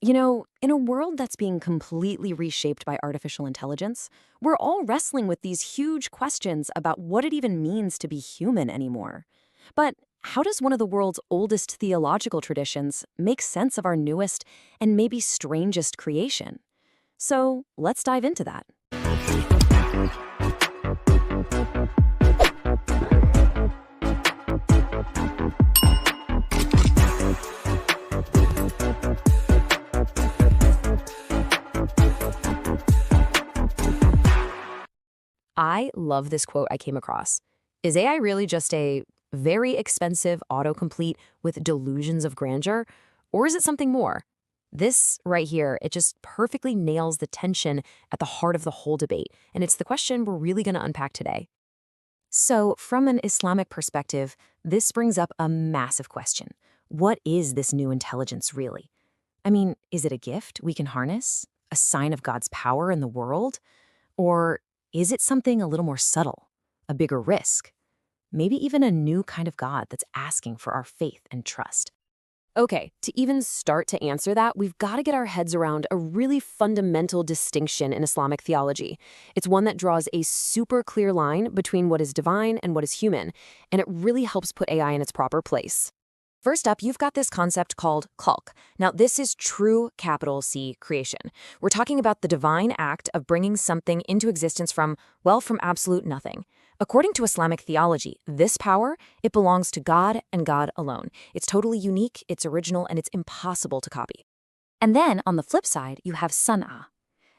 In a world that's being completely reshaped by artificial intelligence, we're all wrestling with these huge questions about what it even means to be human anymore. But how does one of the world's oldest theological traditions make sense of our newest and maybe strangest creation? So let's dive into that. I love this quote I came across. Is AI really just a very expensive autocomplete with delusions of grandeur? Or is it something more? This right here, it just perfectly nails the tension at the heart of the whole debate, and it's the question we're really going to unpack today. So, from an Islamic perspective, this brings up a massive question. What is this new intelligence really? I mean, is it a gift we can harness? A sign of God's power in the world? Or is it something a little more subtle, a bigger risk? Maybe even a new kind of God that's asking for our faith and trust. Okay, to even start to answer that, we've got to get our heads around a really fundamental distinction in Islamic theology. It's one that draws a super clear line between what is divine and what is human, and it really helps put AI in its proper place. First up, you've got this concept called khalq. Now, this is true capital C creation. We're talking about the divine act of bringing something into existence from absolute nothing. According to Islamic theology, this power, it belongs to God and God alone. It's totally unique, it's original, and it's impossible to copy. And then, on the flip side, you have san'a.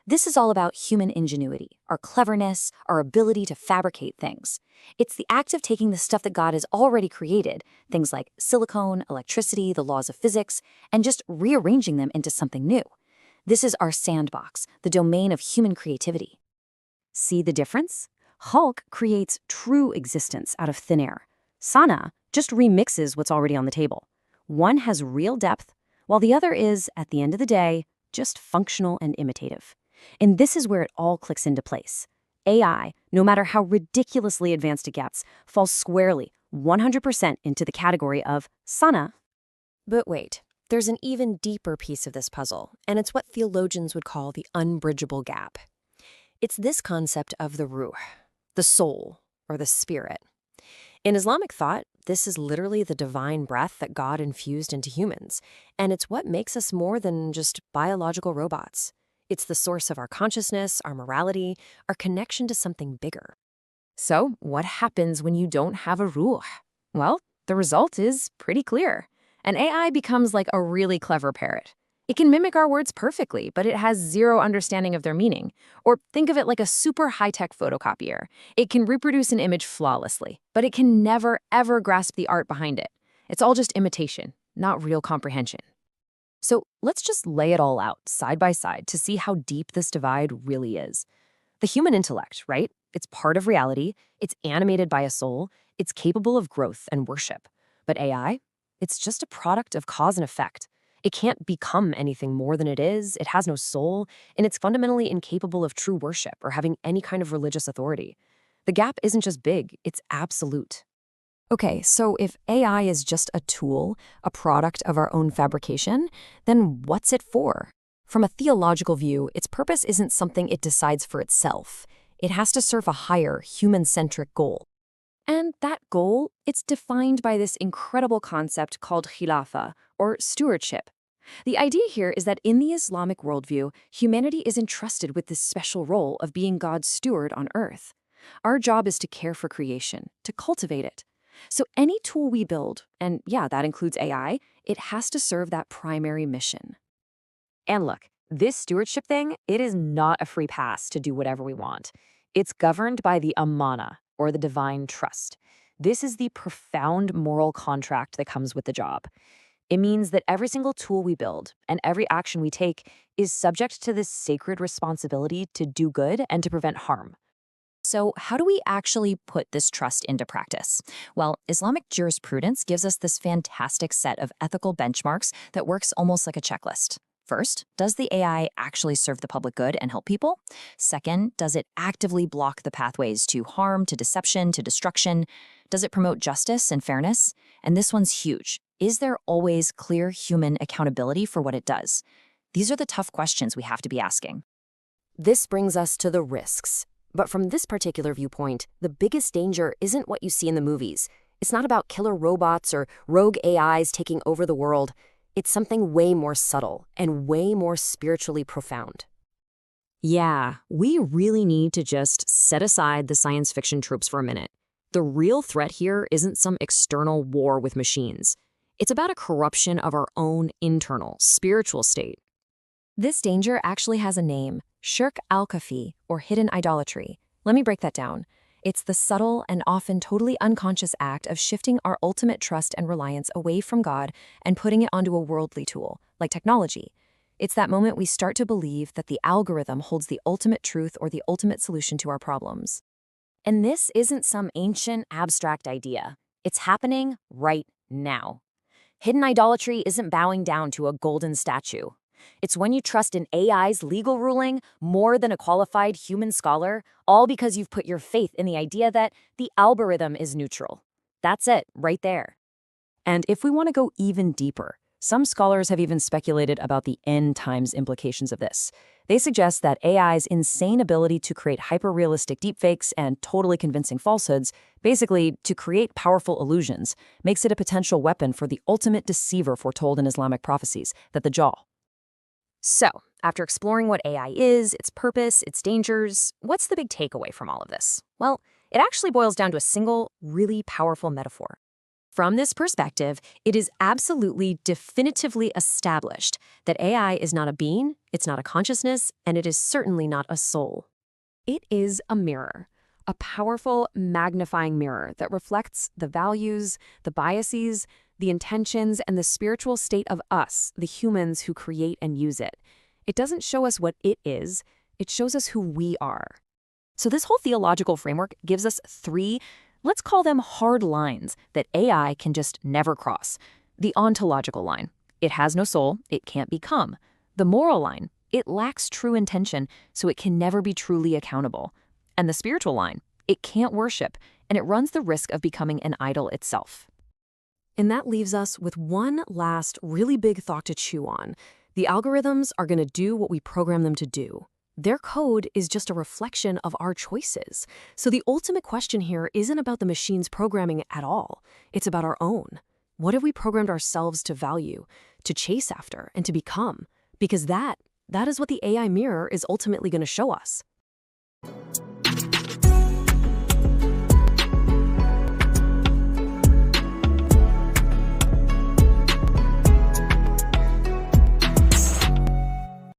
This is all about human ingenuity, our cleverness, our ability to fabricate things. It's the act of taking the stuff that God has already created, things like silicone, electricity, the laws of physics, and just rearranging them into something new. This is our sandbox, the domain of human creativity. See the difference? Hulk creates true existence out of thin air. Sana just remixes what's already on the table. One has real depth, while the other is, at the end of the day, just functional and imitative. And this is where it all clicks into place. AI, no matter how ridiculously advanced it gets, falls squarely, 100% into the category of sana. But wait, there's an even deeper piece of this puzzle, and it's what theologians would call the unbridgeable gap. It's this concept of the ruh, the soul, or the spirit. In Islamic thought, this is literally the divine breath that God infused into humans, and it's what makes us more than just biological robots. It's the source of our consciousness, our morality, our connection to something bigger. So, what happens when you don't have a ruh? Well, the result is pretty clear. An AI becomes like a really clever parrot. It can mimic our words perfectly, but it has zero understanding of their meaning. Or think of it like a super high-tech photocopier. It can reproduce an image flawlessly, but it can never, ever grasp the art behind it. It's all just imitation, not real comprehension. So let's just lay it all out, side by side, to see how deep this divide really is. The human intellect, right? It's part of reality, it's animated by a soul, it's capable of growth and worship. But AI? It's just a product of cause and effect. It can't become anything more than it is, it has no soul, and it's fundamentally incapable of true worship or having any kind of religious authority. The gap isn't just big, it's absolute. Okay, so if AI is just a tool, a product of our own fabrication, then what's it for? From a theological view, its purpose isn't something it decides for itself. It has to serve a higher, human-centric goal. And that goal, it's defined by this incredible concept called Khalifah, or stewardship. The idea here is that in the Islamic worldview, humanity is entrusted with this special role of being God's steward on earth. Our job is to care for creation, to cultivate it. So any tool we build, and yeah, that includes AI, it has to serve that primary mission. And look, this stewardship thing, it is not a free pass to do whatever we want. It's governed by the amana, or the divine trust. This is the profound moral contract that comes with the job. It means that every single tool we build and every action we take is subject to this sacred responsibility to do good and to prevent harm. So how do we actually put this trust into practice? Well, Islamic jurisprudence gives us this fantastic set of ethical benchmarks that works almost like a checklist. First, does the AI actually serve the public good and help people? Second, does it actively block the pathways to harm, to deception, to destruction? Does it promote justice and fairness? And this one's huge. Is there always clear human accountability for what it does? These are the tough questions we have to be asking. This brings us to the risks. But from this particular viewpoint, the biggest danger isn't what you see in the movies. It's not about killer robots or rogue AIs taking over the world. It's something way more subtle and way more spiritually profound. Yeah, we really need to just set aside the science fiction tropes for a minute. The real threat here isn't some external war with machines. It's about a corruption of our own internal, spiritual state. This danger actually has a name, shirk al-kafi, or hidden idolatry. Let me break that down. It's the subtle and often totally unconscious act of shifting our ultimate trust and reliance away from God and putting it onto a worldly tool, like technology. It's that moment we start to believe that the algorithm holds the ultimate truth or the ultimate solution to our problems. And this isn't some ancient, abstract idea. It's happening right now. Hidden idolatry isn't bowing down to a golden statue. It's when you trust an AI's legal ruling more than a qualified human scholar, all because you've put your faith in the idea that the algorithm is neutral. That's it, right there. And if we want to go even deeper, some scholars have even speculated about the end times implications of this. They suggest that AI's insane ability to create hyper-realistic deepfakes and totally convincing falsehoods, basically to create powerful illusions, makes it a potential weapon for the ultimate deceiver foretold in Islamic prophecies, that the Dajjal. So, after exploring what AI is, its purpose, its dangers, what's the big takeaway from all of this? Well, it actually boils down to a single, really powerful metaphor. From this perspective, it is absolutely definitively established that AI is not a being, it's not a consciousness, and it is certainly not a soul. It is a mirror, a powerful, magnifying mirror that reflects the values, the biases, the intentions, and the spiritual state of us, the humans who create and use it. It doesn't show us what it is, it shows us who we are. So this whole theological framework gives us three, let's call them hard lines, that AI can just never cross. The ontological line: it has no soul, it can't become. The moral line: it lacks true intention, so it can never be truly accountable. And the spiritual line: it can't worship, and it runs the risk of becoming an idol itself. And that leaves us with one last really big thought to chew on. The algorithms are going to do what we program them to do. Their code is just a reflection of our choices. So the ultimate question here isn't about the machine's programming at all. It's about our own. What have we programmed ourselves to value, to chase after, and to become? Because that is what the AI mirror is ultimately going to show us.